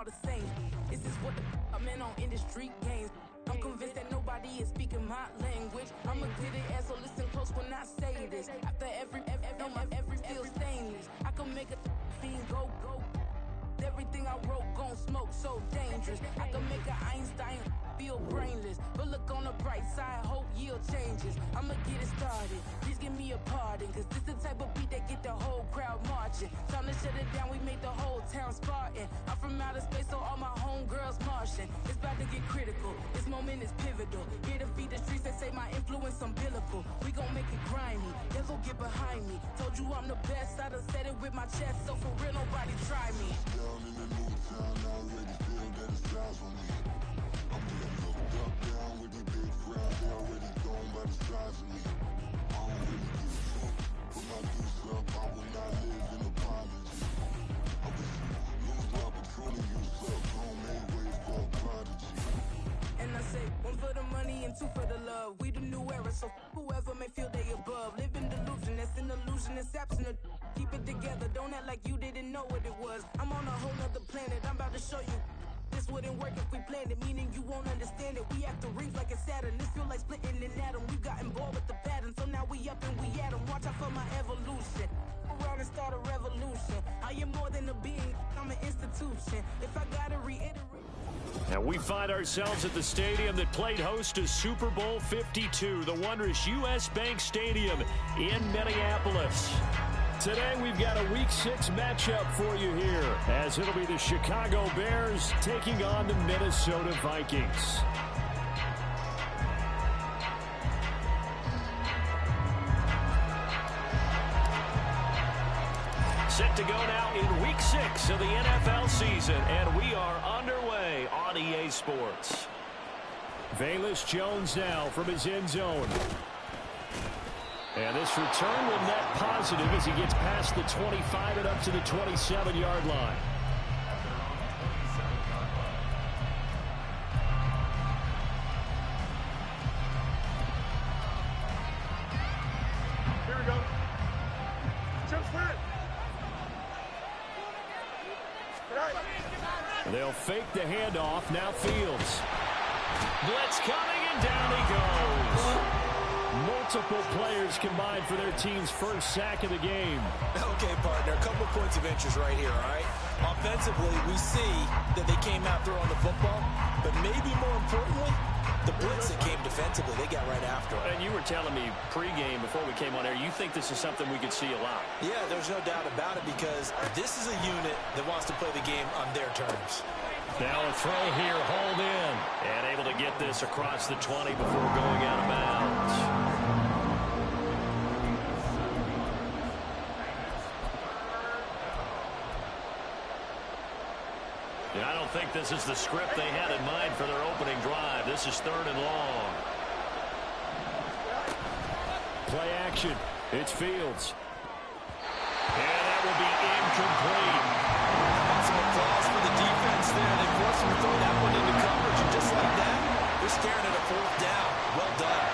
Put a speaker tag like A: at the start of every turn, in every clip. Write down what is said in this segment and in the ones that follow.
A: all the same. This is what the I'm in on industry games. I'm convinced that nobody is speaking my language. I'ma get it, so listen close when I say this. After every feel stainless, I can make a fiend go. Everything I wrote gon' smoke, so dangerous. I can make an Einstein feel brainless. But look on the bright side, hope yield changes. I'ma get it started, please give me a pardon. Cause this the type of beat that get the whole crowd marching. Time to shut it down, we made the whole town Spartan. I'm from outer space, so all my homegirls Martian. It's about to get critical, this moment is pivotal. Here to feed the streets that say my influence umbilical. We gon' make it grimy, devil get behind me. Told you I'm the best, I done said it with my chest. So for real, nobody try me.
B: Down in the new town, I already feel that it's time for me. I'm getting looked up, down with the big crowd. They already gone by the size of me. I don't really give a fuck. Put my deuce up, I will not live in apology. I wish you lose the opportunity, you suck. Homemade way for a prodigy.
A: And I say, one for the money and two for the love. We the new era, so whoever may feel they above. Live in delusion, that's an illusion, it's absent of. Keep it together, don't act like you didn't know what it was. I'm on a whole nother planet, I'm about to show you. This wouldn't work if we planned it, meaning you won't understand it. We have to rings like a Saturn, this feel like splitting an atom. We got involved with the pattern, so now we up and we at 'em. Watch out for my evolution. Around and start a revolution. I am more than a being, I'm an institution. If I gotta reiterate.
C: And we find ourselves at the stadium that played host to Super Bowl 52, the wondrous U.S. Bank Stadium in Minneapolis. Today we've got a Week 6 matchup for you here, as it'll be the Chicago Bears taking on the Minnesota Vikings. Set to go now in Week 6 of the NFL season, and we are underway on EA Sports. Velus Jones now from his end zone. And this return will net positive as he gets past the 25 and up to the 27-yard line.
D: Here we go. Jump flat.
C: They'll fake the handoff. Now Fields. Blitz coming, and down he goes. Multiple players combined for their team's first sack of the game.
E: Okay, partner, a couple of points of interest right here, all right? Offensively, we see that they came out throwing the football, but maybe more importantly, the blitz that came defensively, they got right after it.
C: And you were telling me pregame before we came on air, you think this is something we could see a lot.
E: Yeah, there's no doubt about it, because this is a unit that wants to play the game on their terms.
C: Now a throw here, hauled in, and able to get this across the 20 before going out of bounds. Yeah, I don't think this is the script they had in mind for their opening drive. This is 3rd and long. Play action. It's Fields. And that will be incomplete.
E: Some applause for the defense there. They forced him to throw that one into coverage, and just like that, they're staring at a 4th down. Well done.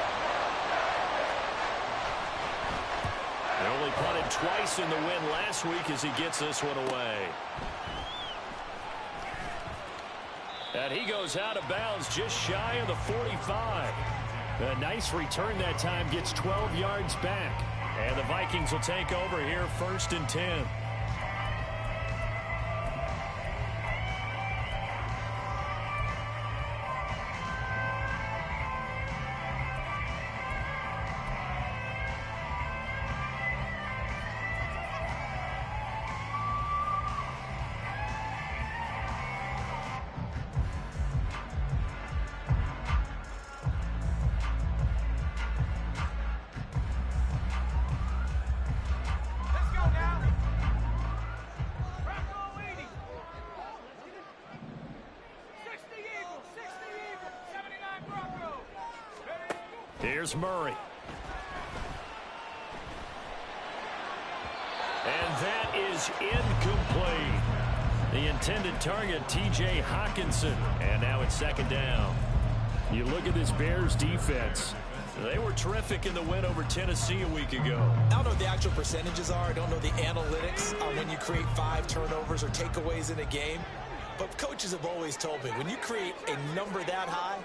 C: They only punted twice in the win last week as he gets this one away. And he goes out of bounds just shy of the 45. A nice return that time, gets 12 yards back. And the Vikings will take over here 1st and 10. Here's Murray. And that is incomplete. The intended target, T.J. Hawkinson. And now it's 2nd down. You look at this Bears defense. They were terrific in the win over Tennessee a week ago.
E: I don't know what the actual percentages are. I don't know the analytics on when you create 5 turnovers or takeaways in a game. But coaches have always told me, when you create a number that high,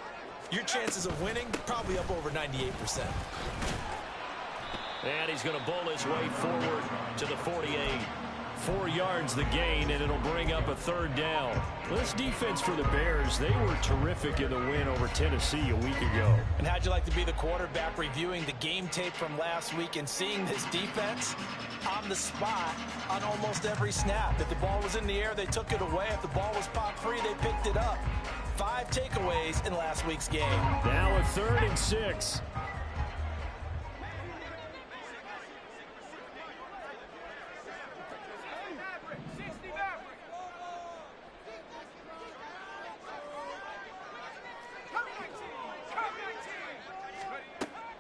E: your chances of winning probably up over 98%.
C: And he's going to bowl his way forward to the 48. 4 yards the gain, and it'll bring up a third down. This defense for the Bears, they were terrific in the win over Tennessee a week ago.
E: And how'd you like to be the quarterback reviewing the game tape from last week and seeing this defense on the spot on almost every snap? If the ball was in the air, they took it away. If the ball was pop free, they picked it up. 5 takeaways in last week's game.
C: Now a 3rd and 6.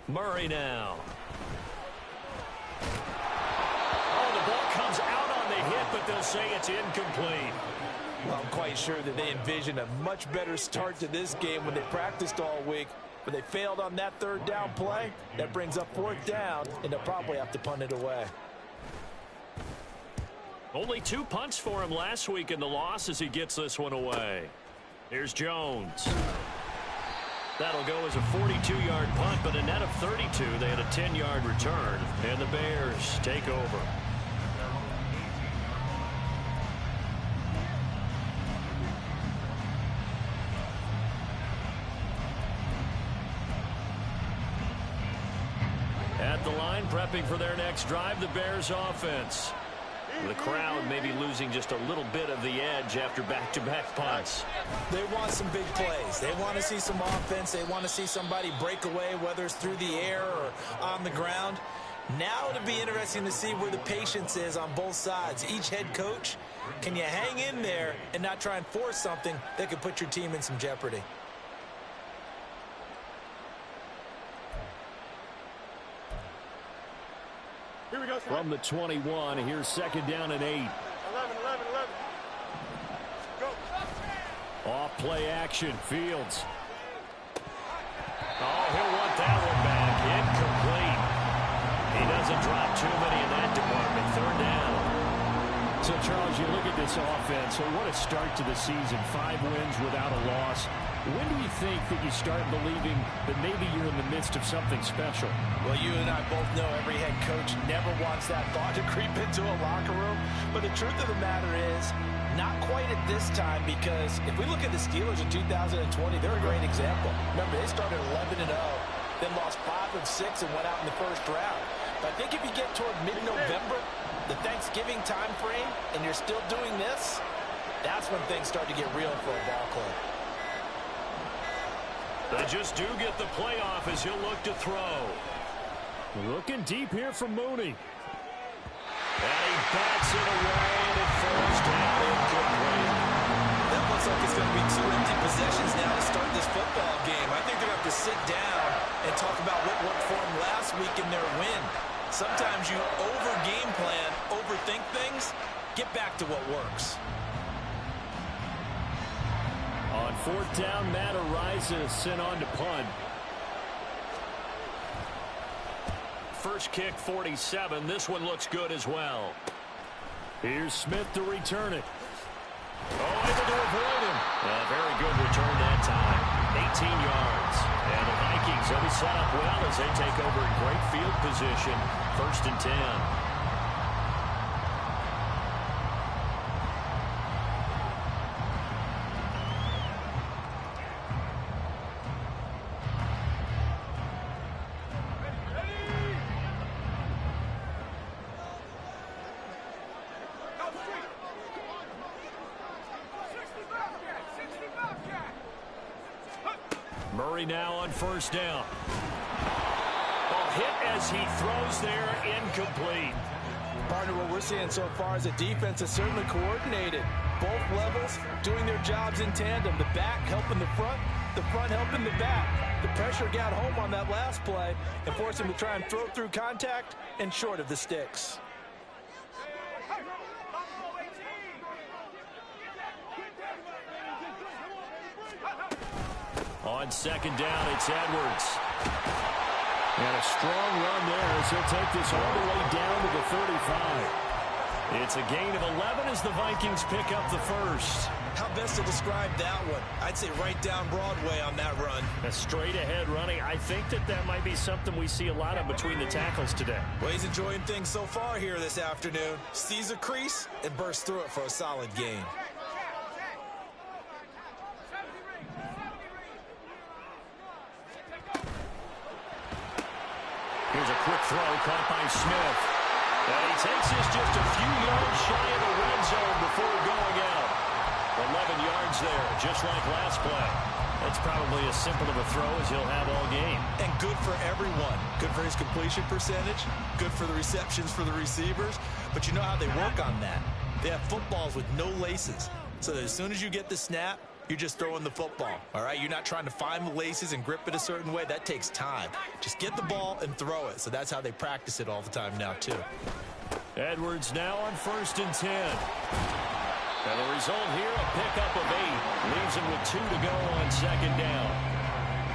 C: Murray now. Oh, the ball comes out on the hit, but they'll say it's incomplete.
E: Well, I'm quite sure that they envisioned a much better start to this game when they practiced all week, but they failed on that 3rd down play. That brings up 4th down, and they'll probably have to punt it away.
C: Only 2 punts for him last week in the loss as he gets this one away. Here's Jones. That'll go as a 42-yard punt, but a net of 32. They had a 10-yard return, and the Bears take over. At the line, prepping for their next drive, the Bears offense. The crowd maybe losing just a little bit of the edge after back-to-back punts.
E: They want some big plays. They want to see some offense. They want to see somebody break away, whether it's through the air or on the ground. Now it'll be interesting to see where the patience is on both sides. Each head coach, can you hang in there and not try and force something that could put your team in some jeopardy?
D: Here we go, son.
C: From the 21, here's 2nd down and 8.
D: 11. Go.
C: Off play action, Fields. Oh, he'll want that one back. Incomplete. He doesn't drop too many in that department. 3rd down. So, Charles, you look at this offense. So what a start to the season. 5 wins without a loss. When do you think that you start believing that maybe you're in the midst of something special?
E: Well, you and I both know every head coach never wants that thought to creep into a locker room. But the truth of the matter is, not quite at this time, because if we look at the Steelers in 2020, they're a great example. Remember, they started 11-0, then lost 5 of 6 and went out in the 1st round. But I think if you get toward mid-November, the Thanksgiving time frame, and you're still doing this, that's when things start to get real for a ball club.
C: They just do get the playoff as he'll look to throw. Looking deep here from Mooney. And he bats it away at 1st down, incomplete.
E: That looks like it's going to be 2 empty possessions now to start this football game. I think they're going to have to sit down and talk about what worked for them last week in their win. Sometimes you over-game plan, overthink things. Get back to what works.
C: On 4th down, Matt Ariza sent on to punt. First kick, 47. This one looks good as well. Here's Smith to return it. Oh, able to avoid him. A very good return that time. 18 yards. And the Vikings will be set up well as they take over in great field position. 1st and 10. Murray now on 1st down. A hit as he throws there, incomplete.
E: Partner, what we're seeing so far is the defense is certainly coordinated. Both levels doing their jobs in tandem. The back helping the front helping the back. The pressure got home on that last play and forced him to try and throw through contact and short of the sticks.
C: On 2nd down, it's Edwards. And a strong run there as he'll take this all the way down to the 35. It's a gain of 11 as the Vikings pick up the 1st.
E: How best to describe that one? I'd say right down Broadway on that run.
C: A straight ahead running. I think that might be something we see a lot of between the tackles today.
E: Well, he's enjoying things so far here this afternoon. Sees a crease and bursts through it for a solid gain.
C: Here's a quick throw caught by Smith. And he takes this just a few yards shy of the red zone before going out. 11 yards there, just like last play. That's probably as simple of a throw as he'll have all game.
E: And good for everyone. Good for his completion percentage. Good for the receptions for the receivers. But you know how they work on that. They have footballs with no laces. So that as soon as you get the snap, you're just throwing the football. All right? You're not trying to find the laces and grip it a certain way. That takes time. Just get the ball and throw it. So that's how they practice it all the time now, too.
C: Edwards now on 1st and 10. And the result here, a pickup of 8. Leaves him with 2 to go on 2nd down.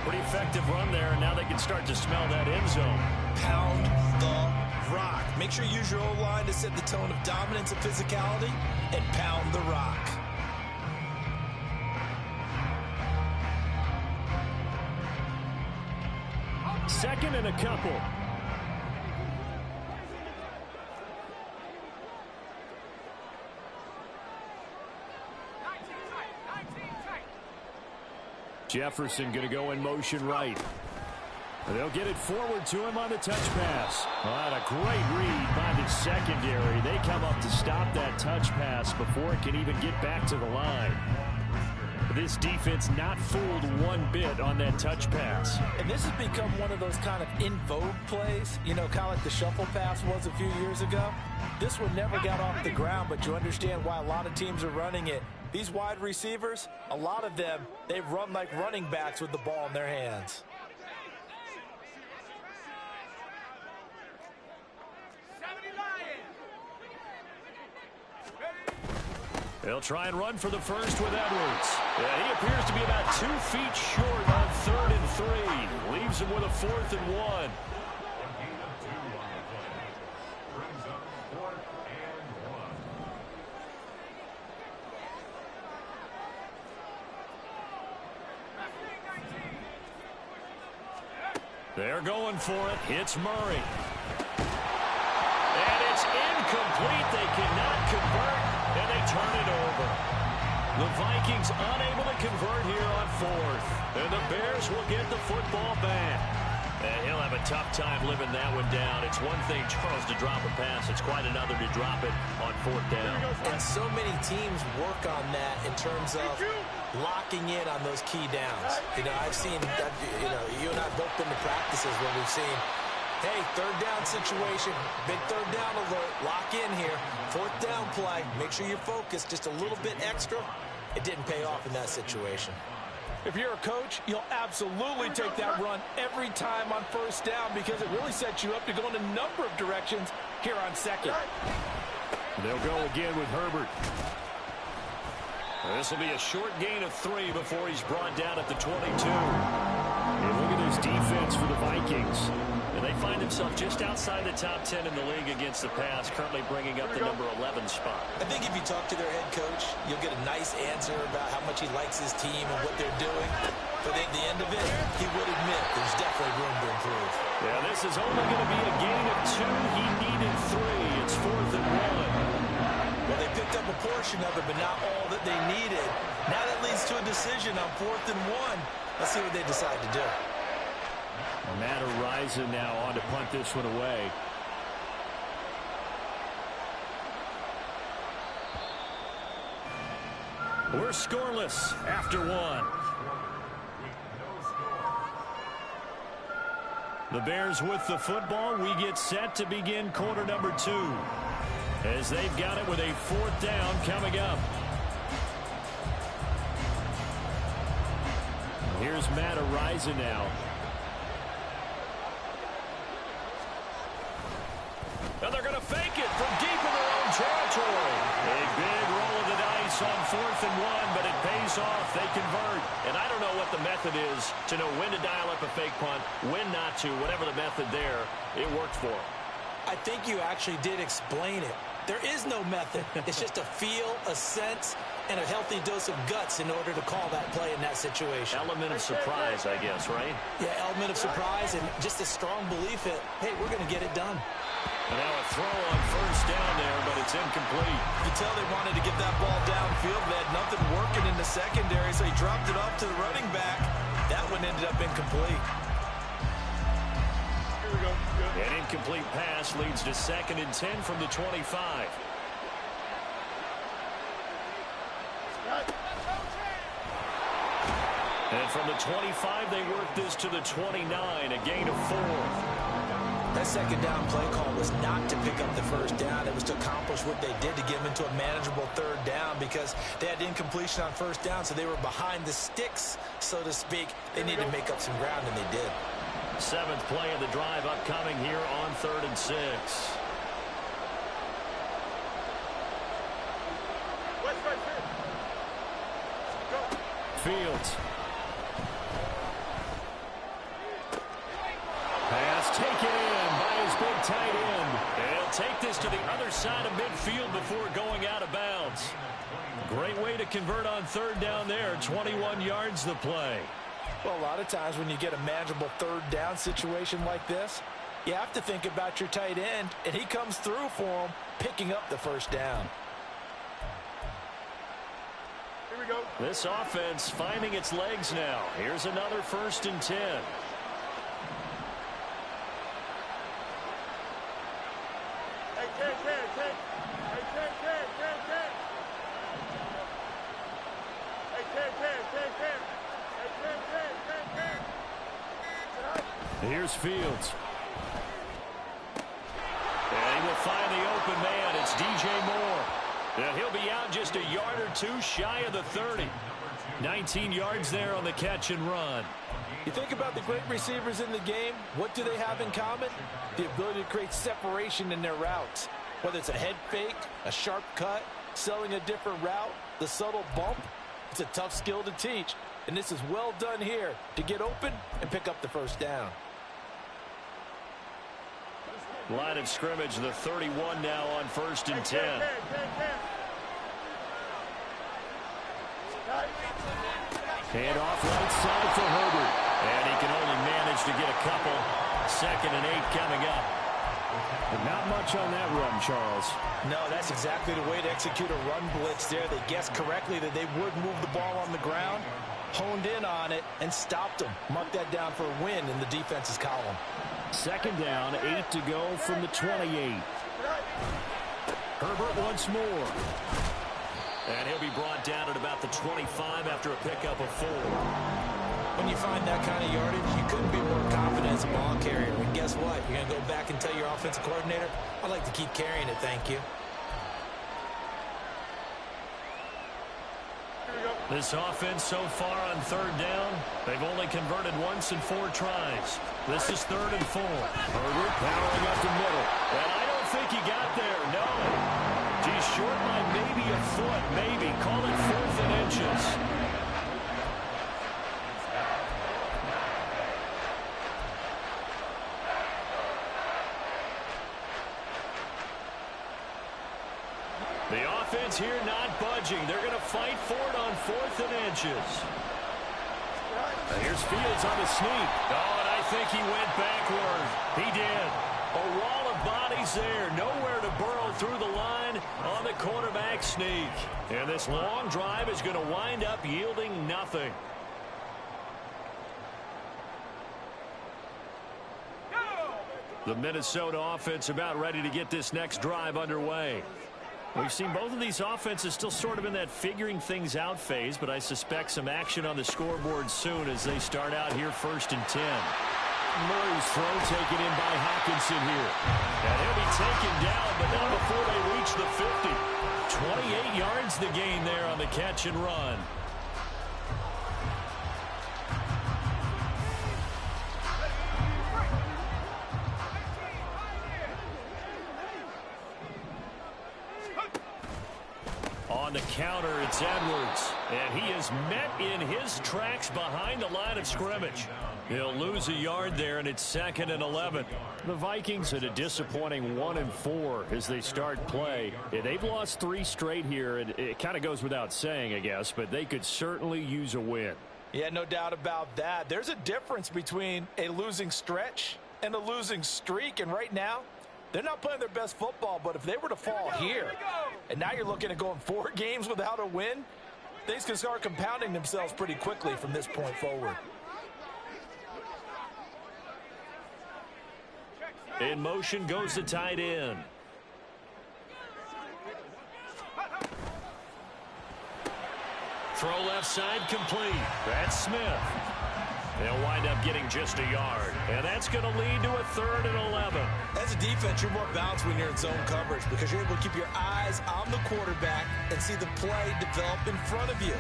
C: Pretty effective run there, and now they can start to smell that end zone.
E: Pound the rock. Make sure you use your O-line to set the tone of dominance and physicality, and pound the rock.
C: Second and a couple. Jefferson going to go in motion right. They'll get it forward to him on the touch pass. Well, a great read by the secondary. They come up to stop that touch pass before it can even get back to the line. This defense not fooled one bit on that touch pass.
E: And this has become one of those kind of in vogue plays, you know, kind of like the shuffle pass was a few years ago. This one never got off the ground, but you understand why a lot of teams are running it. These wide receivers, a lot of them, they run like running backs with the ball in their hands.
C: They'll try and run for the first with Edwards. Yeah, he appears to be about 2 feet short on 3rd and 3. Leaves him with a 4th and 1. They're going for it. Hits Murray. And it's incomplete. They cannot convert, and they turn it over. The Vikings unable to convert here on 4th. And the Bears will get the football back. And he'll have a tough time living that one down. It's one thing, Charles, to drop a pass. It's quite another to drop it on 4th down.
E: And so many teams work on that in terms of locking in on those key downs. You know, I've seen, you and I both been to practices where we've seen, hey, 3rd down situation, big 3rd down alert, lock in here, 4th down play, make sure you're focused just a little bit extra. It didn't pay off in that situation. If you're a coach, you'll absolutely take that run every time on 1st down because it really sets you up to go in a number of directions here on 2nd.
C: They'll go again with Herbert. This will be a short gain of 3 before he's brought down at the 22. And look at this defense for the Vikings. And they find themselves just outside the top 10 in the league against the pass, currently bringing up the number 11 spot.
E: I think if you talk to their head coach, you'll get a nice answer about how much he likes his team and what they're doing. But at the end of it, he would admit there's definitely room to improve.
C: Yeah, this is only going to be a gain of 2. He needed 3. It's 4th and 1.
E: Well, they picked up a portion of it, but not all that they needed. Now that leads to a decision on 4th and 1. Let's see what they decide to do.
C: Matt Ariza now on to punt this one away. We're scoreless after 1. The Bears with the football. We get set to begin quarter number 2. As they've got it with a 4th down coming up. Here's Matt Ariza now. And they're going to fake it from deep in their own territory. A big roll of the dice on 4th and 1, but it pays off. They convert. And I don't know what the method is to know when to dial up a fake punt, when not to. Whatever the method there, it worked for them.
E: I think you actually did explain it. There is no method. It's just a feel, a sense, and a healthy dose of guts in order to call that play in that situation.
C: Element of surprise, I guess, right?
E: Yeah, element of surprise and just a strong belief that, hey, we're going to get it done.
C: And now a throw on first down there, but it's incomplete.
E: You tell they wanted to get that ball downfield. They had nothing working in the secondary, so he dropped it off to the running back. That one ended up incomplete.
D: Here we go. Good.
C: An incomplete pass leads to 2nd and 10 from the 25. And from the 25, they work this to the 29, a gain of 4.
E: That second down play call was not to pick up the first down. It was to accomplish what they did to get them into a manageable 3rd down because they had incompletion on first down, so they were behind the sticks, so to speak. They needed to make up some ground, and they did.
C: 7th play of the drive upcoming here on 3rd and 6.
D: West, right here. Go.
C: Fields. Pass taken in by his big tight end. And he'll take this to the other side of midfield before going out of bounds. Great way to convert on 3rd down there. 21 yards the play.
E: Well, a lot of times when you get a manageable 3rd down situation like this, you have to think about your tight end, and he comes through for him, picking up the first down.
D: Here we go.
C: This offense finding its legs now. Here's another 1st and 10.
D: Hey, Ken. Hey, Ken. Hey, Ken.
C: Here's Fields. And he will find the open man. It's DJ Moore. And he'll be out just a yard or two shy of the 30. 19 yards there on the catch and run.
E: You think about the great receivers in the game, what do they have in common? The ability to create separation in their routes. Whether it's a head fake, a sharp cut, selling a different route, the subtle bump, it's a tough skill to teach. And this is well done here to get open and pick up the first down.
C: Line of scrimmage, the 31 now on 1st and 10. Hand off right side for Herbert. And he can only manage to get a couple. 2nd and 8 coming up. But not much on that run, Charles.
E: No, that's exactly the way to execute a run blitz there. They guessed correctly that they would move the ball on the ground, honed in on it, and stopped them. Mark that down for a win in the defense's column.
C: 2nd down, 8 to go from the 28. Herbert once more. And he'll be brought down at about the 25 after a pickup of 4.
E: When you find that kind of yardage, you couldn't be more confident as a ball carrier. And guess what? You're going to go back and tell your offensive coordinator, I'd like to keep carrying it, thank you.
C: This offense so far on 3rd down, they've only converted once in 4 tries. This is 3rd and 4. Herbert powering up the middle. And I don't think he got there, no. He's short by maybe a foot, maybe. Call it 4th and inches. The offense here not budging. They're going to fight for it on 4th and inches. Now here's Fields on the sneak. Oh, and I think he went backward. He did. A wall of bodies there. Nowhere to burrow through the line on the quarterback sneak. And this long drive is going to wind up yielding nothing. The Minnesota offense about ready to get this next drive underway. We've seen both of these offenses still sort of in that figuring things out phase, but I suspect some action on the scoreboard soon as they start out here 1st and 10. Murray's throw taken in by Hawkinson here. And he'll be taken down, but not before they reach the 50. 28 yards the gain there on the catch and run. On the counter, it's Edwards. And he is met in his tracks behind the line of scrimmage. He'll lose a yard there, and it's 2nd and 11. The Vikings at a disappointing 1-4 as they start play. They've lost 3 straight here, and it kind of goes without saying, I guess, but they could certainly use a win.
E: Yeah, no doubt about that. There's a difference between a losing stretch and a losing streak, and right now, they're not playing their best football, but if they were to fall here, and now you're looking at going 4 games without a win, things can start compounding themselves pretty quickly from this point forward.
C: In motion goes the tight end. Throw left side complete. That's Smith. They'll wind up getting just a yard. And that's going to lead to a 3rd and 11.
E: As a defense, you're more balanced when you're in zone coverage because you're able to keep your eyes on the quarterback and see the play develop in front of you.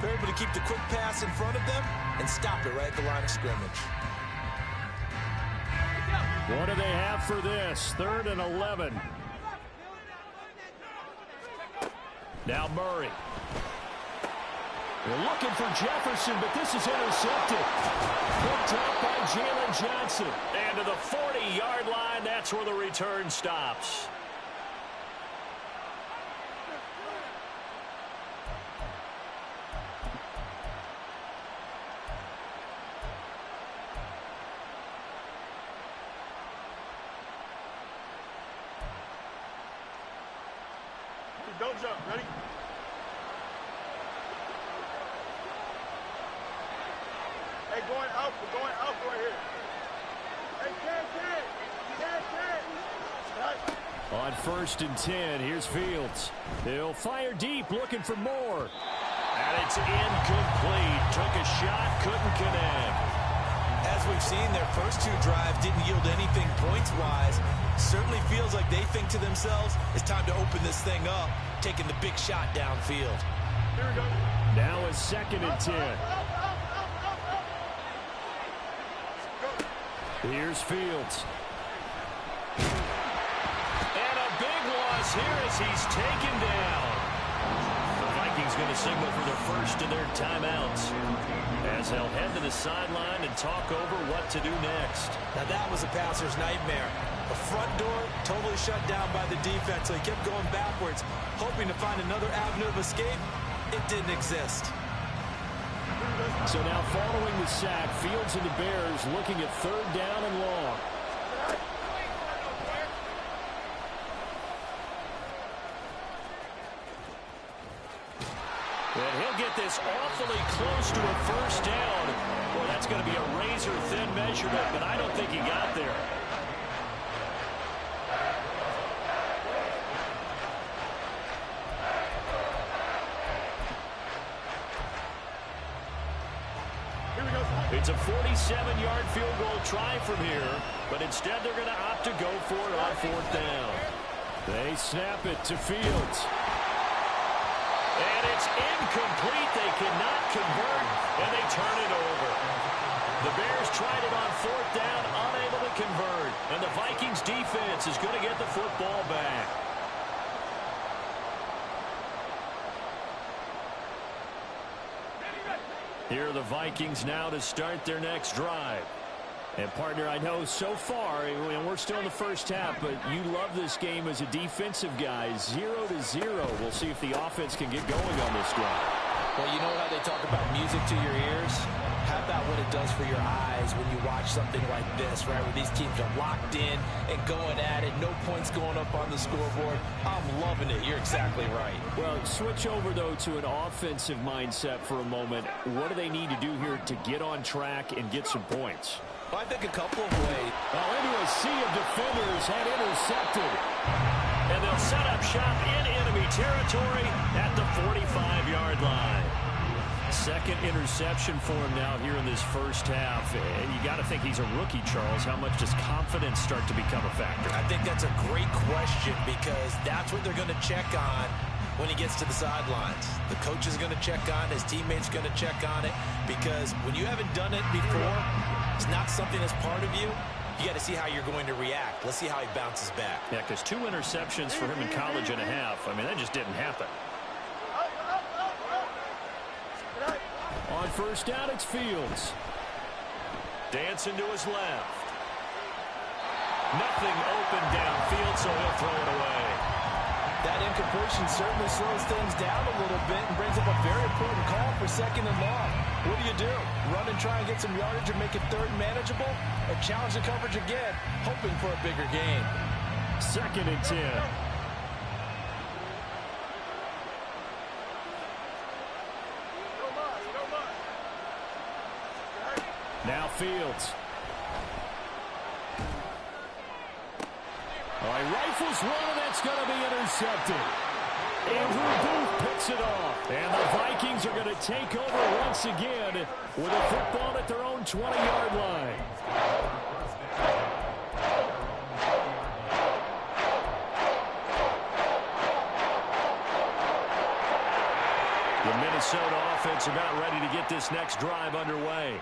E: They're able to keep the quick pass in front of them and stop it right at the line of scrimmage.
C: What do they have for this? 3rd and 11. Now Murray. They're looking for Jefferson, but this is intercepted. Picked up by Jalen Johnson. And to the 40-yard line, that's where the return stops.
D: Don't jump. Ready? Hey, going out. We're going out right here. Hey, Ted.
C: On 1st and 10, here's Fields. He'll fire deep, looking for more. And it's incomplete. Took a shot, couldn't connect.
E: As we've seen, their first 2 drives didn't yield anything points-wise. Certainly feels like they think to themselves, it's time to open this thing up, taking the big shot downfield.
D: Here we go.
C: Now a 2nd and 10. Here's Fields. And a big loss here as he's taken down. The Vikings going to signal for their first of their timeouts as they'll head to the sideline and talk over what to do next.
E: Now that was a passer's nightmare. The front door totally shut down by the defense, so he kept going backwards, hoping to find another avenue of escape. It didn't exist.
C: So now following the sack, Fields and the Bears looking at 3rd down and long. And he'll get this awfully close to a 1st down. Well, that's going to be a razor-thin measurement, but I don't think he got there. It's a 47-yard field goal try from here, but instead they're going to opt to go for it on 4th down. They snap it to Fields. And it's incomplete. They cannot convert, and they turn it over. The Bears tried it on 4th down, unable to convert, and the Vikings defense is going to get the football back. Here are the Vikings now to start their next drive. And, partner, I know so far, and we're still in the first half, but you love this game as a defensive guy. 0-0. We'll see if the offense can get going on this drive.
E: Well, you know how they talk about music to your ears? How about what it does for your eyes when you watch something like this, right, where these teams are locked in and going at it, no points going up on the scoreboard. I'm loving it. You're exactly right.
C: Well, switch over, though, to an offensive mindset for a moment. What do they need to do here to get on track and get some points?
E: Well, I think a couple of ways.
C: Well, into a sea of defenders had intercepted. And they'll set up shop in enemy territory at the 45-yard line. 2nd interception for him now here in this first half. And you got to think he's a rookie, Charles. How much does confidence start to become a factor?
E: I think that's a great question because that's what they're going to check on when he gets to the sidelines. The coach is going to check on, his teammates going to check on it because when you haven't done it before, it's not something that's part of you. You got to see how you're going to react. Let's see how he bounces back.
C: Yeah, because 2 interceptions for him in college and a half. I mean, that just didn't happen. On 1st down, it's Fields. Dancing to his left. Nothing open downfield, so he'll throw it away.
E: That incompletion certainly slows things down a little bit and brings up a very important call for 2nd and long. What do? Run and try and get some yardage and make it 3rd and manageable? Or challenge the coverage again, hoping for a bigger gain?
C: 2nd and 10. Now Fields. All right, rifles one, and that's going to be intercepted. Andrew Booth picks it off. And the Vikings are going to take over once again with a football at their own 20-yard line. The Minnesota offense about ready to get this next drive underway.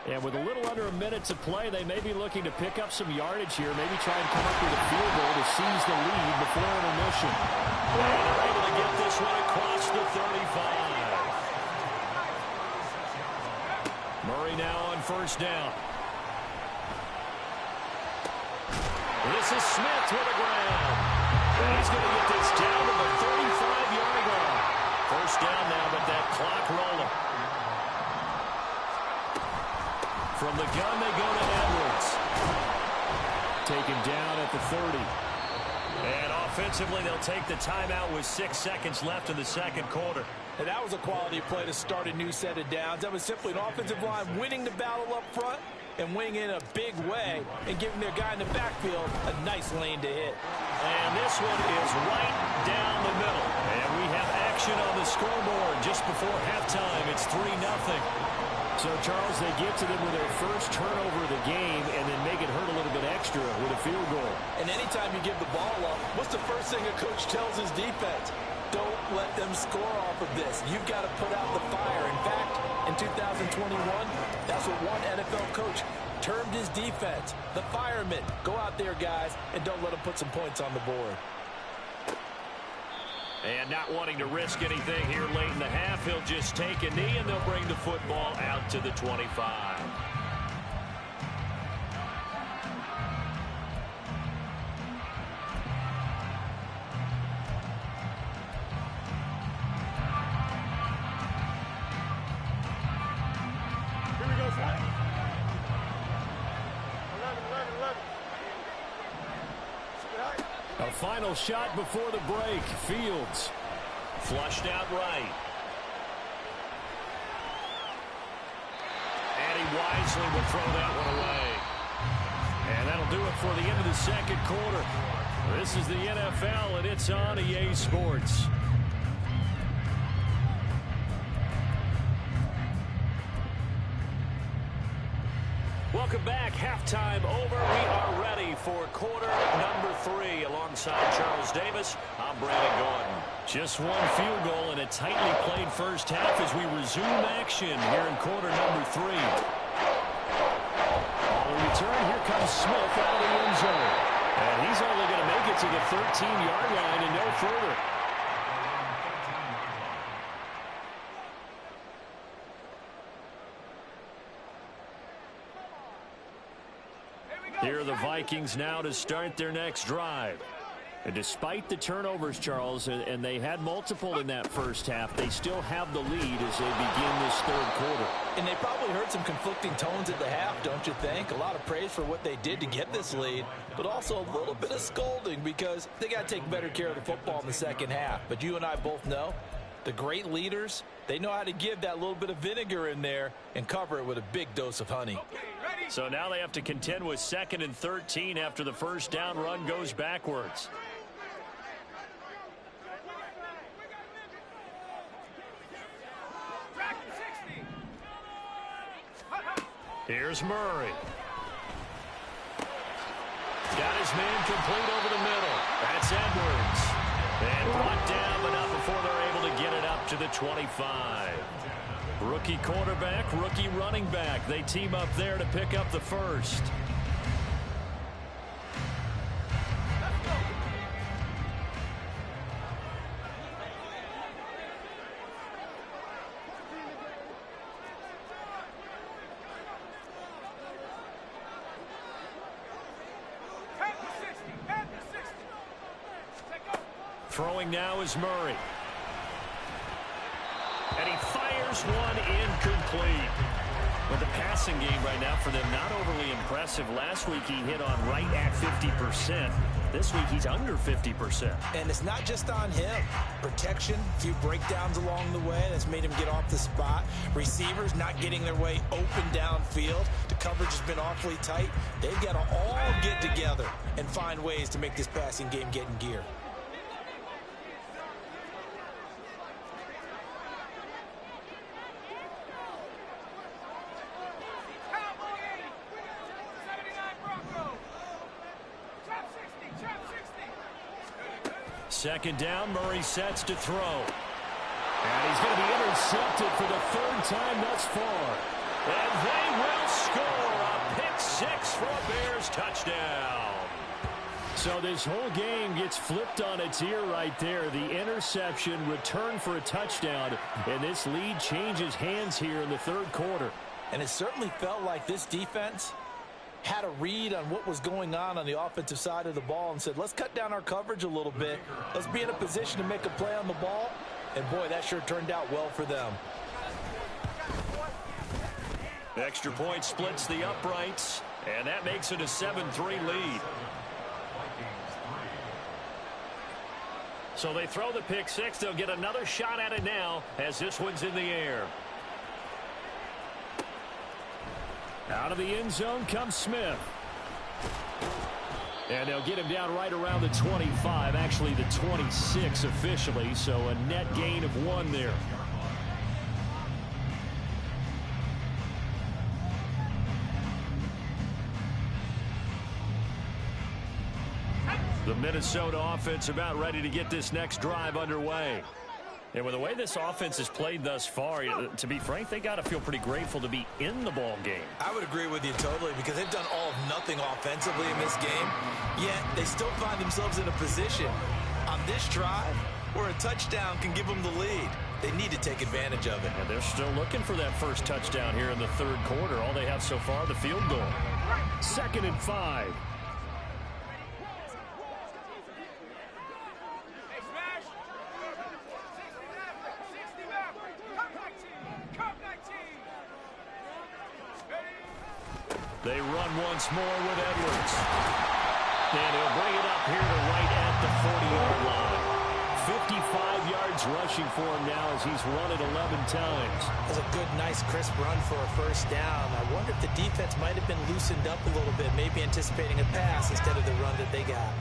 C: And with a little under a minute to play, they may be looking to pick up some yardage here, maybe try and come up with a field goal to seize the lead before intermission. And they're able to get this one across the 35. Murray now on 1st down. This is Smith with the ground. And he's going to get this down to the 35-yard line. 1st down now, but that clock rolling. From the gun, they go to Edwards. Taken down at the 30. And offensively, they'll take the timeout with 6 seconds left in the 2nd quarter.
E: And that was a quality play to start a new set of downs. That was simply an offensive line winning the battle up front and winning in a big way and giving their guy in the backfield a nice lane to hit.
C: And this one is right down the middle. And we have action on the scoreboard just before halftime. It's 3-0. So, Charles, they get to them with their first turnover of the game and then make it hurt a little bit extra with a field goal.
E: And anytime you give the ball up, what's the first thing a coach tells his defense? Don't let them score off of this. You've got to put out the fire. In fact, in 2021, that's what one NFL coach termed his defense, the firemen. Go out there, guys, and don't let them put some points on the board.
C: And not wanting to risk anything here late in the half, he'll just take a knee, and they'll bring the football out to the 25.
D: Here we go, son. 11.
C: A final shot before the break. Fields flushed out right. And he wisely will throw that one away. And that'll do it for the end of the 2nd quarter. This is the NFL, and it's on EA Sports. Welcome back. Halftime over. We are ready for quarter number 3. Alongside Charles Davis, I'm Brandon Gordon. Just one field goal in a tightly played first half as we resume action here in quarter number 3. On the return, here comes Smith out of the end zone. And he's only going to make it to the 13-yard line and no further. Here are the Vikings now to start their next drive. And despite the turnovers, Charles, and they had multiple in that first half, they still have the lead as they begin this 3rd quarter.
E: And they probably heard some conflicting tones at the half, don't you think? A lot of praise for what they did to get this lead, but also a little bit of scolding because they got to take better care of the football in the 2nd half. But you and I both know the great leaders, they know how to give that little bit of vinegar in there and cover it with a big dose of honey.
C: So now they have to contend with 2nd and 13 after the first down run goes backwards. Here's Murray. Got his man complete over the middle. That's Edwards. And brought down, but not before they're able to get it up to the 25. Rookie quarterback, rookie running back. They team up there to pick up the first. Throwing now is Murray. And he fires one incomplete. But the passing game right now for them, not overly impressive. Last week he hit on right at 50%. This week he's under 50%.
E: And it's not just on him. Protection, a few breakdowns along the way that's made him get off the spot. Receivers not getting their way open downfield. The coverage has been awfully tight. They've got to all get together and find ways to make this passing game get in gear.
C: Second down, Murray sets to throw. And he's going to be intercepted for the third time thus far. And they will score a pick six for a Bears touchdown. So this whole game gets flipped on its ear right there. The interception, return for a touchdown, and this lead changes hands here in the third quarter.
E: And it certainly felt like this defense had a read on what was going on the offensive side of the ball and said, let's cut down our coverage a little bit. Let's be in a position to make a play on the ball. And, boy, that sure turned out well for them.
C: Extra point splits the uprights, and that makes it a 7-3 lead. So they throw the pick six. They'll get another shot at it now as this one's in the air. Out of the end zone comes Smith. And they'll get him down right around the 25, actually the 26 officially, so a net gain of 1 there. The Minnesota offense about ready to get this next drive underway. And with the way this offense has played thus far, to be frank, they got to feel pretty grateful to be in the ball game.
E: I would agree with you totally because they've done all of nothing offensively in this game, yet they still find themselves in a position on this drive where a touchdown can give them the lead. They need to take advantage of it.
C: And they're still looking for that first touchdown here in the third quarter. All they have so far, the field goal. 2nd and 5. They run once more with Edwards. And he'll bring it up here to right at the 40-yard line. 55 yards rushing for him now as he's run it 11 times.
E: That's a good, nice, crisp run for a first down. I wonder if the defense might have been loosened up a little bit, maybe anticipating a pass instead of the run that they got.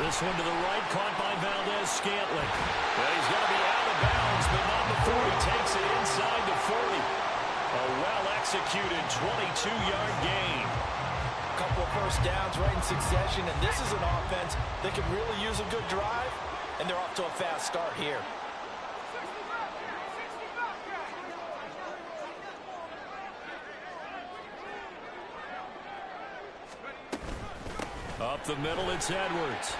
C: This one to the right, caught by Valdez-Scantling. Well, he's going to be out of bounds, but not before he takes it inside the 40. A well-executed 22-yard gain.
E: A couple of first downs right in succession, and this is an offense that can really use a good drive, and they're off to a fast start here.
C: Up the middle, it's Edwards.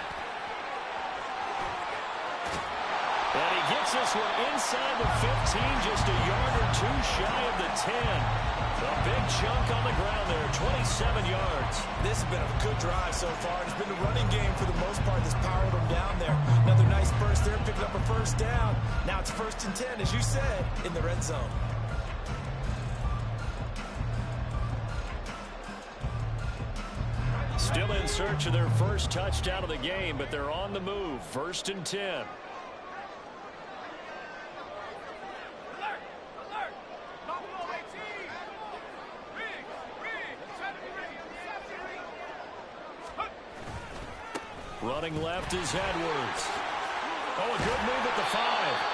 C: And he gets this one inside the 15, just a yard or two shy of the 10. A big chunk on the ground there, 27 yards.
E: This has been a good drive so far. It's been the running game for the most part that's powered them down there. Another nice burst there, picking up a first down. Now it's 1st and 10, as you said, in the red zone.
C: Still in search of their first touchdown of the game, but they're on the move. 1st and 10. Running left is Edwards. Oh, a good move at the 5.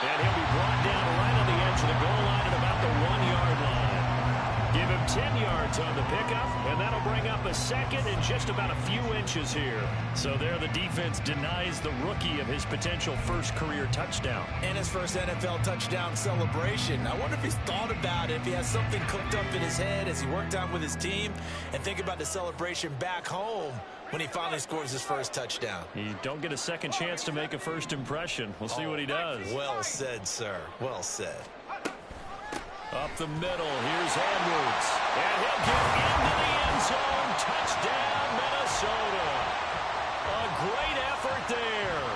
C: And he'll be brought down right on the edge of the goal line at about the 1-yard line. Give him 10 yards on the pickup, and that'll bring up a second and just about a few inches here. So there the defense denies the rookie of his potential first career touchdown.
E: And his first NFL touchdown celebration. I wonder if he's thought about it, if he has something cooked up in his head as he worked out with his team, and think about the celebration back home when he finally scores his first touchdown.
C: You don't get a second chance to make a first impression. We'll see what he does.
E: Well said, sir. Well said.
C: Up the middle, here's Edwards. And he'll get into the end zone. Touchdown, Minnesota. A great effort there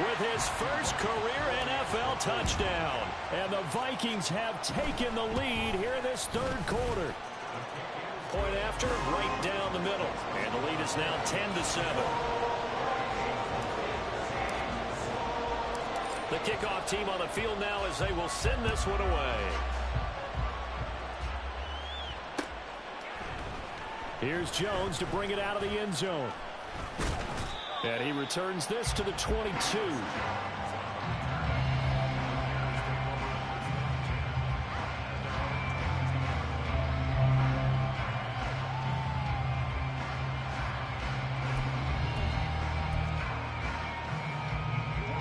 C: with his first career NFL touchdown. And the Vikings have taken the lead here in this third quarter. Point after, right down the middle. And the lead is now 10-7. The kickoff team on the field now as they will send this one away. Here's Jones to bring it out of the end zone. And he returns this to the 22.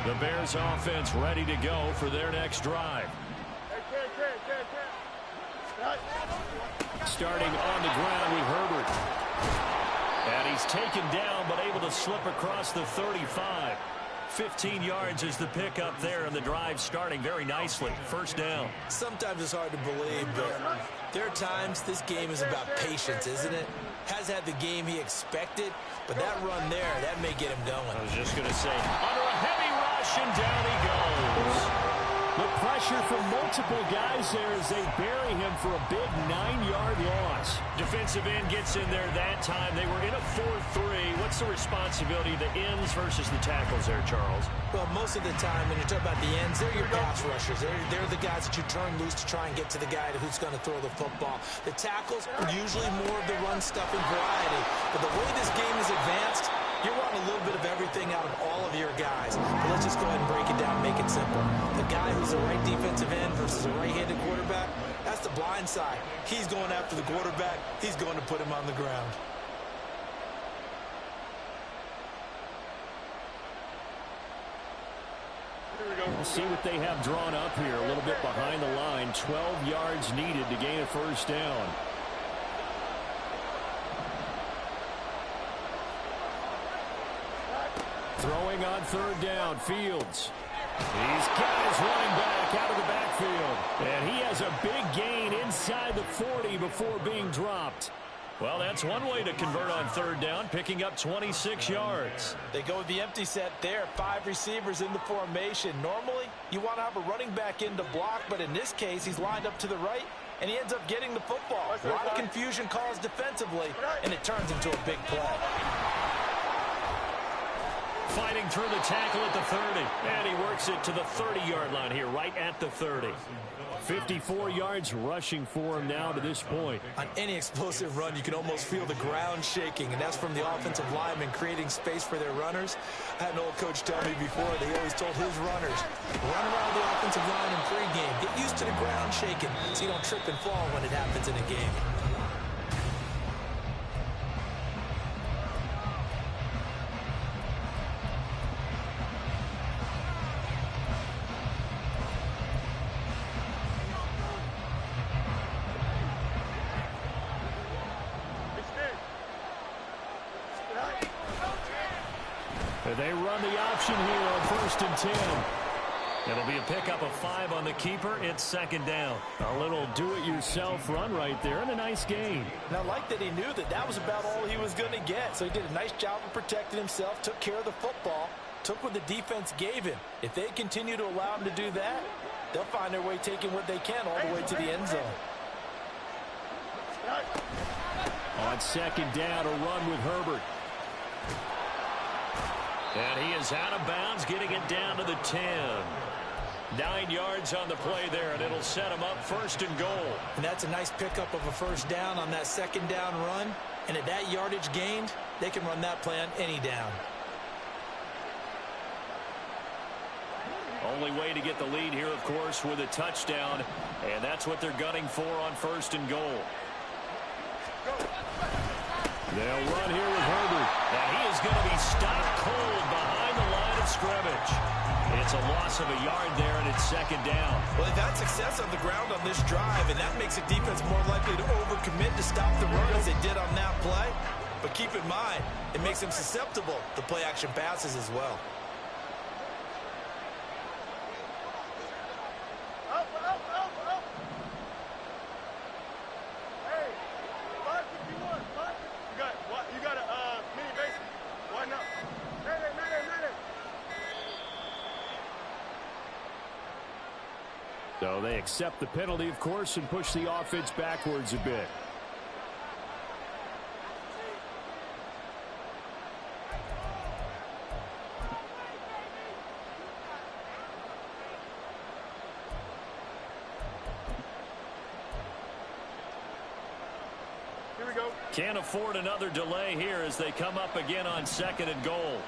C: The Bears offense ready to go for their next drive. Starting on the ground with Herbert. And he's taken down but able to slip across the 35. 15 yards is the pickup there, and the drive starting very nicely. First down.
E: Sometimes it's hard to believe, but there are times this game is about patience, isn't it? Has had the game he expected, but that run there, that may get him going.
C: I was just going to say, under a heavy rush, and down he goes. The pressure from multiple guys there as they bury him for a big 9-yard loss. Defensive end gets in there that time. They were in a 4-3. What's the responsibility of the ends versus the tackles there, Charles?
E: Well, most of the time when you talk about the ends, they're your pass rushers. They're the guys that you turn loose to try and get to the guy who's going to throw the football. The tackles are usually more of the run-stuffing variety. But the way this game is advanced, you're wanting a little bit of everything out of all of your guys. But let's just go ahead and break it down and make it simple. The guy who's the right defensive end versus a right-handed quarterback, that's the blind side. He's going after the quarterback. He's going to put him on the ground.
C: We'll see what they have drawn up here. A little bit behind the line. 12 yards needed to gain a first down. Throwing on third down, Fields. He's got his running back out of the backfield. And he has a big gain inside the 40 before being dropped. Well, that's one way to convert on third down, picking up 26 yards.
E: They go with the empty set there. 5 receivers in the formation. Normally, you want to have a running back in to block, but in this case, he's lined up to the right, and he ends up getting the football. A lot of confusion caused defensively, and it turns into a big play.
C: Fighting through the tackle at the 30. And he works it to the 30-yard line here, right at the 30. 54 yards rushing for him now to this point.
E: On any explosive run, you can almost feel the ground shaking, and that's from the offensive linemen creating space for their runners. I had an old coach tell me before that he always told his runners, run around the offensive line in pregame. Get used to the ground shaking so you don't trip and fall when it happens in a game.
C: They run the option here on 1st and 10. It'll be a pickup of 5 on the keeper. It's second down. A little do-it-yourself run right there and a nice gain.
E: And I like that he knew that that was about all he was going to get. So he did a nice job of protecting himself, took care of the football, took what the defense gave him. If they continue to allow him to do that, they'll find their way taking what they can all the way to the end zone.
C: On second down, a run with Herbert. And he is out of bounds, getting it down to the 10. 9 yards on the play there, and it'll set him up 1st and goal.
E: And that's a nice pickup of a first down on that second down run. And at that yardage gained, they can run that play on any down.
C: Only way to get the lead here, of course, with a touchdown. And that's what they're gunning for on 1st and goal. They'll run here with Herbert. And he is going to be stopped cold behind the line of scrimmage. It's a loss of a yard there, and it's second down.
E: Well, they've had success on the ground on this drive, and that makes the defense more likely to overcommit to stop the run as they did on that play. But keep in mind, it makes them susceptible to play-action passes as well.
C: So they accept the penalty, of course, and push the offense backwards a bit.
D: Here we go.
C: Can't afford another delay here as they come up again on 2nd and goal.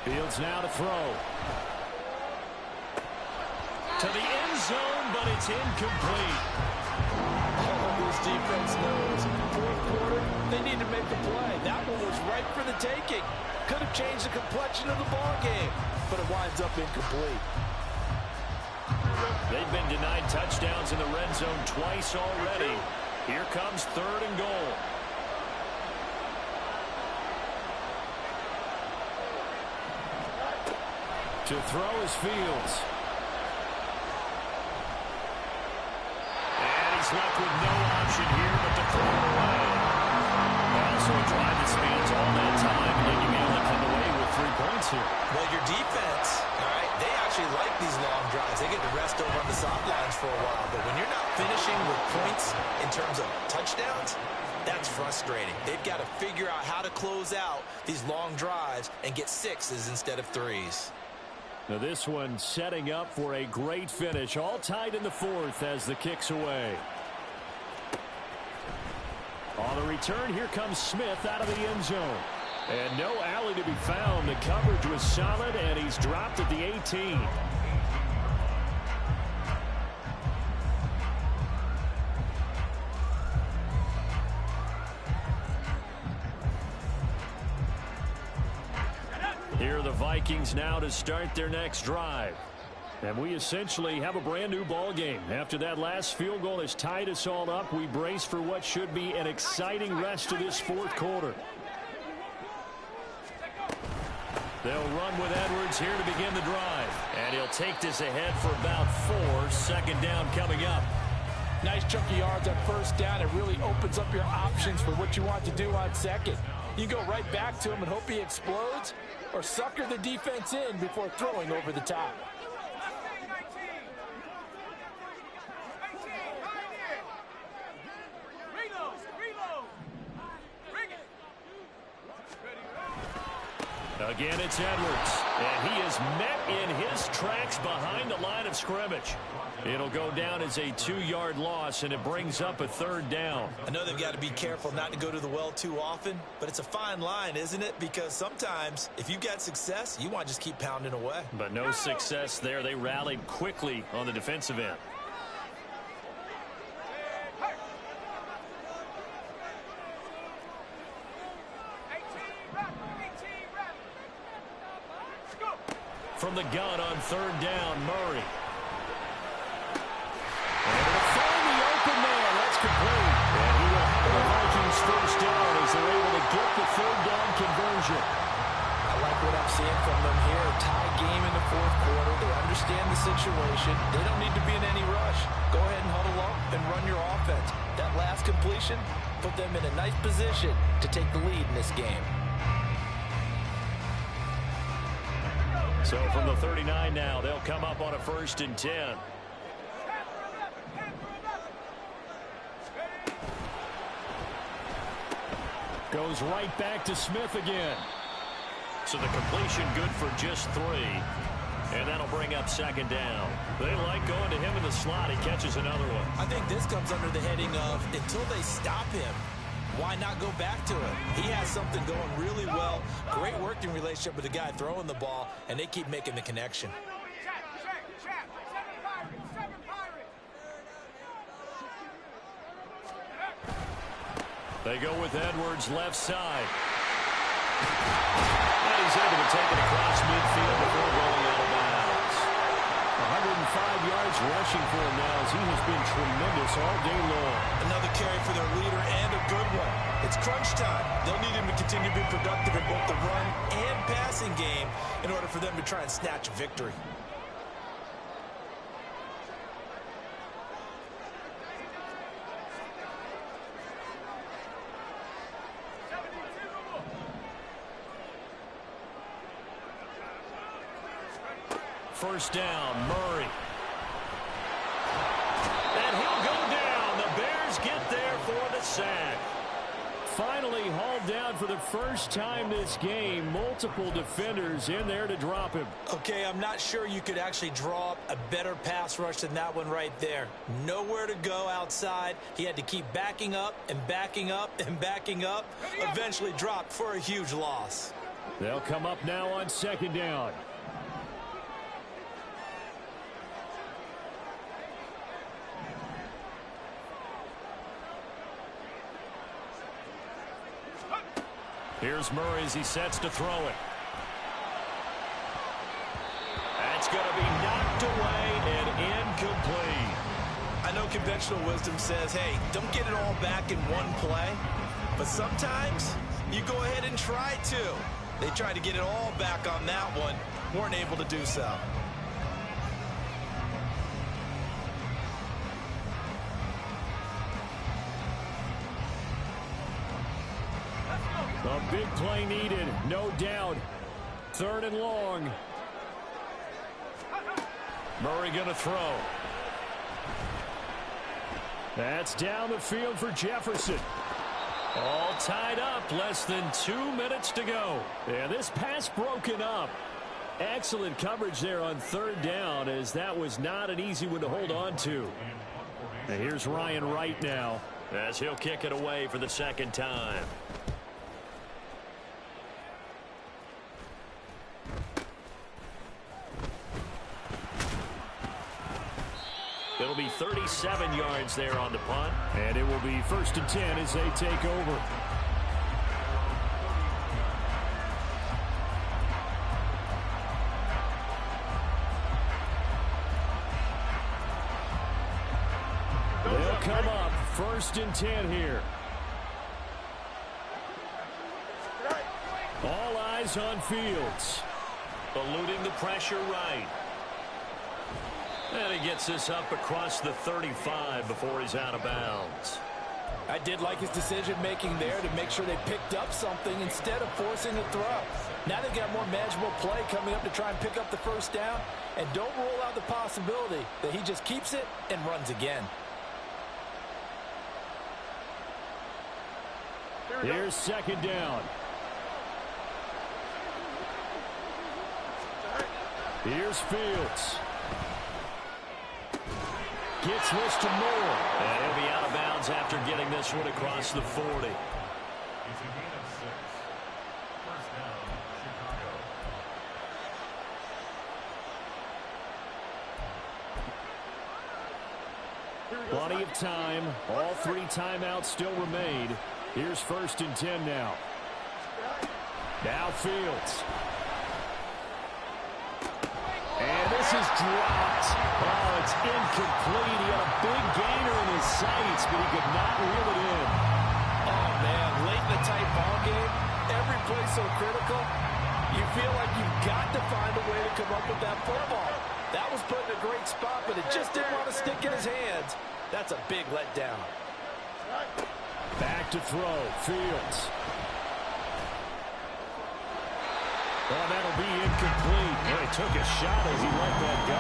C: Fields now to throw. To the end zone, but it's incomplete.
E: Oh, this defense knows. Fourth quarter, they need to make the play. That one was right for the taking. Could have changed the complexion of the ball game, but it winds up incomplete.
C: They've been denied touchdowns in the red zone twice already. Here comes 3rd and goal. To throw is Fields. And he's left with no option here but to throw it away. Also a drive that spans all that time, and you able to come away with 3 points here.
E: Well, your defense, all right, they actually like these long drives. They get to rest over on the sidelines for a while. But when you're not finishing with points in terms of touchdowns, that's frustrating. They've got to figure out how to close out these long drives and get 6s instead of 3s.
C: Now this one setting up for a great finish. All tied in the 4th as the kick's away. On the return, here comes Smith out of the end zone. And no alley to be found. The coverage was solid, and he's dropped at the 18. Here are the Vikings now to start their next drive. And we essentially have a brand new ball game. After that last field goal has tied us all up, we brace for what should be an exciting rest of this 4th quarter. They'll run with Edwards here to begin the drive. And he'll take this ahead for about 4. 2nd down coming up.
E: Nice chunk of yards on 1st down. It really opens up your options for what you want to do on 2nd. You go right back to him and hope he explodes, or sucker the defense in before throwing over the top.
C: Again, it's Edwards, and he is met in his tracks behind the line of scrimmage. It'll go down as a 2-yard loss, and it brings up a 3rd down.
E: I know they've got to be careful not to go to the well too often, but it's a fine line, isn't it? Because sometimes, if you've got success, you want to just keep pounding away.
C: But no success there. They rallied quickly on the defensive end. From the gun on 3rd down, Murray. And it'll find the open man. That's complete. And he will have the Vikings 1st down as they're able to get the 3rd down conversion.
E: I like what I'm seeing from them here. A tie game in the 4th quarter. They understand the situation. They don't need to be in any rush. Go ahead and huddle up and run your offense. That last completion put them in a nice position to take the lead in this game.
C: So from the 39 now, they'll come up on a 1st and 10. Goes right back to Smith again. So the completion good for just 3. And that'll bring up 2nd down. They like going to him in the slot. He catches another one.
E: I think this comes under the heading of until they stop him, why not go back to it? He has something going really well. Great working relationship with the guy throwing the ball, and they keep making the connection.
C: They go with Edwards left side. And he's able to take it across midfield before rolling out of bounds. 105 yards rushing for him now as he has been tremendous all day long.
E: Another carry for their leader and a good one. It's crunch time. They'll need him to continue to be productive in both the run and passing game in order for them to try and snatch a victory.
C: First down, Murray. And he'll go down. The Bears get there for the sack. Finally hauled down for the first time this game. Multiple defenders in there to drop him.
E: Okay, I'm not sure you could actually draw up a better pass rush than that one right there. Nowhere to go outside. He had to keep backing up and backing up and backing up. Eventually dropped for a huge loss.
C: They'll come up now on second down. Here's Murray as he sets to throw it. That's going to be knocked away and incomplete.
E: I know conventional wisdom says, hey, don't get it all back in one play. But sometimes you go ahead and try to. They tried to get it all back on that one. Weren't able to do so.
C: A big play needed, no doubt. Third and long. Murray going to throw. That's down the field for Jefferson. All tied up, less than 2 minutes to go. Yeah, this pass broken up. Excellent coverage there on third down, as that was not an easy one to hold on to. And here's Ryan Wright now, as he'll kick it away for the second time. It'll be 37 yards there on the punt. And it will be 1st and 10 as they take over. They'll come up 1st and 10 here. All eyes on Fields. Eluding the pressure right. And he gets this up across the 35 before he's out of bounds.
E: I did like his decision-making there to make sure they picked up something instead of forcing a throw. Now they've got more manageable play coming up to try and pick up the first down. And don't rule out the possibility that he just keeps it and runs again.
C: Here's second down. Here's Fields. Gets this to Moore. And he'll be out of bounds after getting this one across the 40. Plenty of time. All 3 timeouts still remain. Here's 1st and 10 now. Now Fields. And this is dropped. Oh, it's incomplete. He had a big gainer in his sights, but he could not reel it in.
E: Oh, man, late in the tight ball game, every play so critical, you feel like you've got to find a way to come up with that football. That was put in a great spot, but it just didn't want to stick in his hands. That's a big letdown.
C: Back to throw. Fields. Oh, that'll be incomplete. Well, he took a shot as he let that go.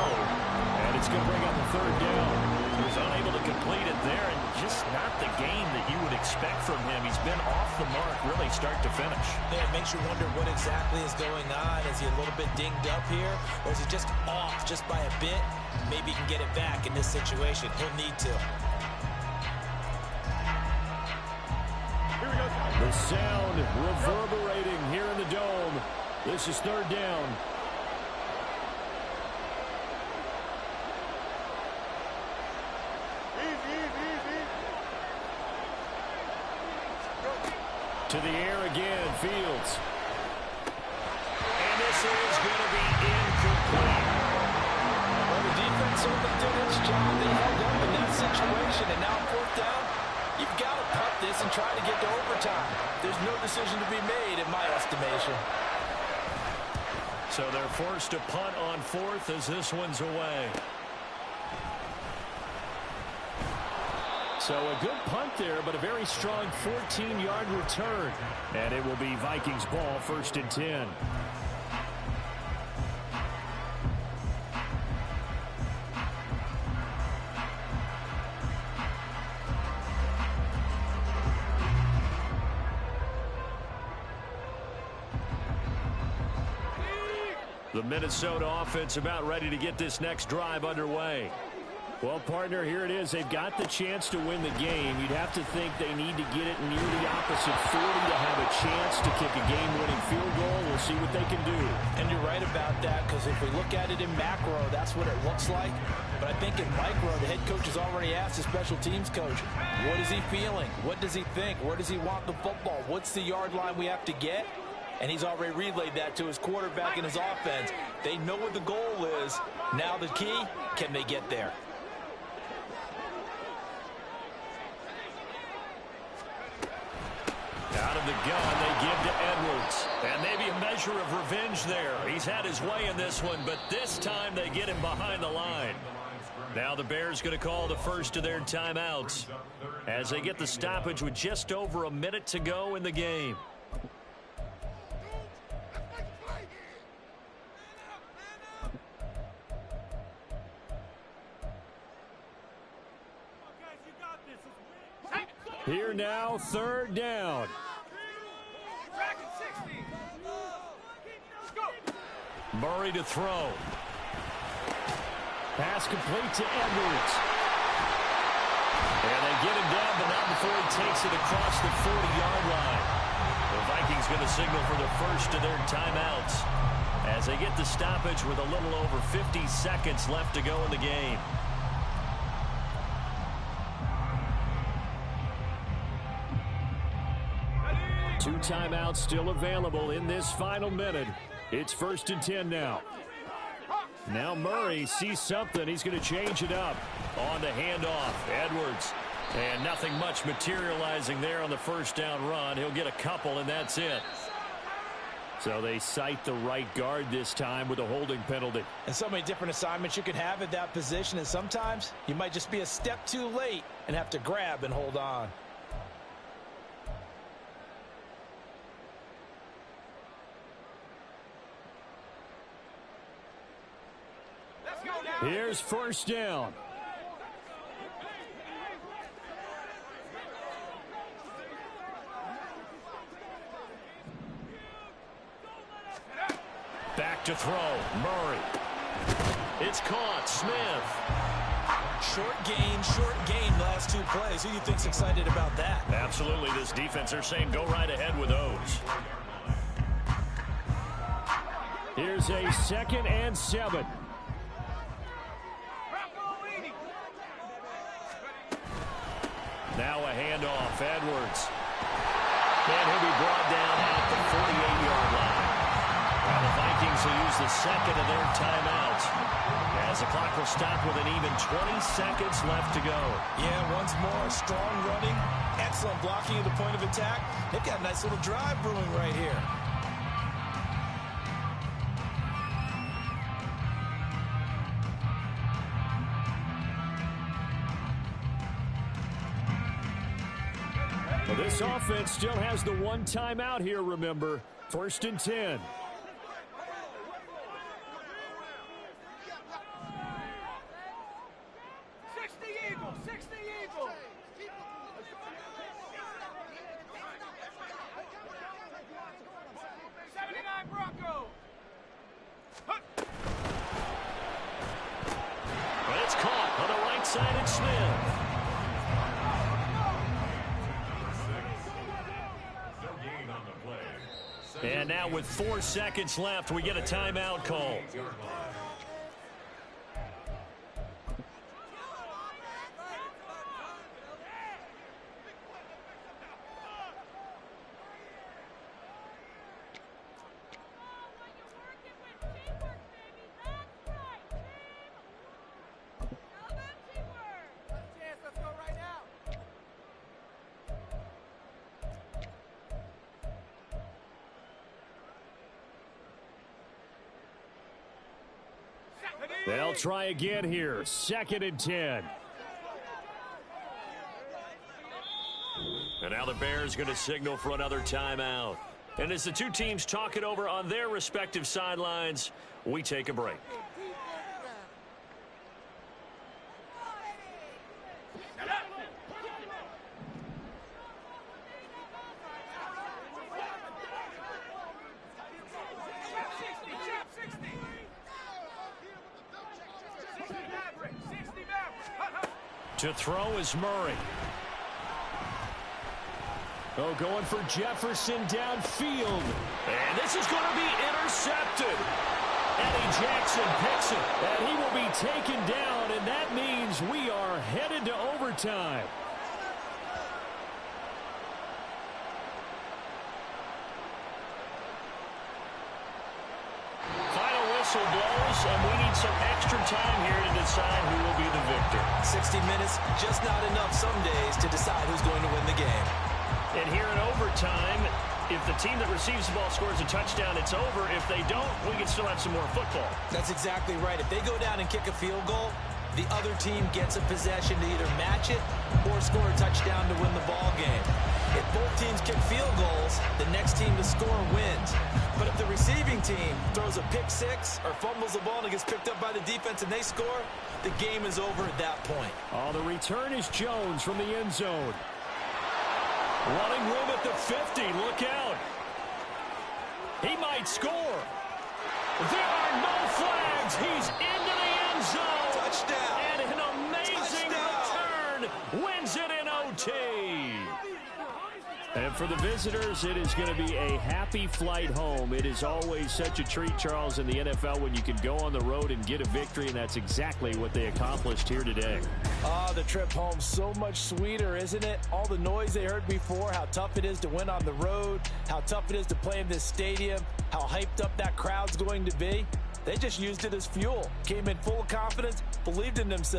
C: And it's going to bring up the third down. He was unable to complete it there, and just not the game that you would expect from him. He's been off the mark really start to finish.
E: Yeah, it makes you wonder what exactly is going on. Is he a little bit dinged up here, or is he just off just by a bit? Maybe he can get it back in this situation. He'll need to.
C: The sound reverberating here in the dome. This is third down. To the air again, Fields. And this is going to be incomplete.
E: Well, the defense certainly did its job. They held up in that situation, and now 4th down, you've got to punt this and try to get to overtime. There's no decision to be made in my estimation.
C: So they're forced to punt on 4th as this one's away. So a good punt there, but a very strong 14-yard return. And it will be Vikings ball, 1st and 10. The Minnesota offense about ready to get this next drive underway. Well, partner, here it is. They've got the chance to win the game. You'd have to think they need to get it near the opposite 40 to have a chance to kick a game-winning field goal. We'll see what they can do.
E: And you're right about that, because if we look at it in macro, that's what it looks like. But I think in micro, the head coach has already asked the special teams coach, what is he feeling? What does he think? Where does he want the football? What's the yard line we have to get? And he's already relayed that to his quarterback and his offense. They know what the goal is. Now the key, can they get there?
C: Out of the gun, they give to Edwards. And maybe a measure of revenge there. He's had his way in this one, but this time they get him behind the line. Now the Bears going to call the first of their timeouts as they get the stoppage with just over a minute to go in the game. Here now, third down. Murray to throw. Pass complete to Edwards. And they get him down, but not before he takes it across the 40-yard line. The Vikings going to signal for the first of their timeouts as they get the stoppage with a little over 50 seconds left to go in the game. Two timeouts still available in this final minute. It's 1st and 10 now. Now Murray sees something. He's going to change it up. On the handoff, Edwards. And nothing much materializing there on the first down run. He'll get a couple, and that's it. So they cite the right guard this time with a holding penalty.
E: And so many different assignments you can have at that position, and sometimes you might just be a step too late and have to grab and hold on.
C: Here's first down. Back to throw. Murray. It's caught. Smith.
E: Short gain last two plays. Who do you think's excited about that?
C: Absolutely. This defense, they're saying go right ahead with those. Here's a 2nd and 7. Now a handoff, Edwards. And he'll be brought down at the 48-yard line. Now the Vikings will use the second of their timeouts as the clock will stop with an even 20 seconds left to go.
E: Yeah, once more, strong running, excellent blocking at the point of attack. They've got a nice little drive brewing right here.
C: Well, this offense still has the one timeout here, remember. 1st and 10. But it's caught on the right side of Smith. And now with 4 seconds left, we get a timeout call. They'll try again here. 2nd and 10. And now the Bears going to signal for another timeout. And as the two teams talk it over on their respective sidelines, we take a break. To throw is Murray. Oh, going for Jefferson downfield. And this is going to be intercepted. Eddie Jackson picks it. And he will be taken down, and that means we are headed to overtime. Final whistle blows, and we need some extra time here to decide who will be the victor.
E: 60 minutes, just not enough some days to decide who's going to win the game.
C: And here in overtime, if the team that receives the ball scores a touchdown, it's over. If they don't, we can still have some more football.
E: That's exactly right. If they go down and kick a field goal, the other team gets a possession to either match it or score a touchdown to win the ball game. If both teams kick field goals, the next team to score wins. But if the receiving team throws a pick six or fumbles the ball and it gets picked up by the defense and they score, the game is over at that point.
C: Oh, the return is Jones from the end zone. Running room at the 50. Look out. He might score. There are no flags. He's into the end zone.
E: Touchdown.
C: And an amazing return. Wins it in OT. And for the visitors, it is going to be a happy flight home. It is always such a treat, Charles, in the NFL when you can go on the road and get a victory, and that's exactly what they accomplished here today.
E: The trip home so much sweeter, isn't it? All the noise they heard before, how tough it is to win on the road, how tough it is to play in this stadium, how hyped up that crowd's going to be. They just used it as fuel. Came in full of confidence, believed in themselves.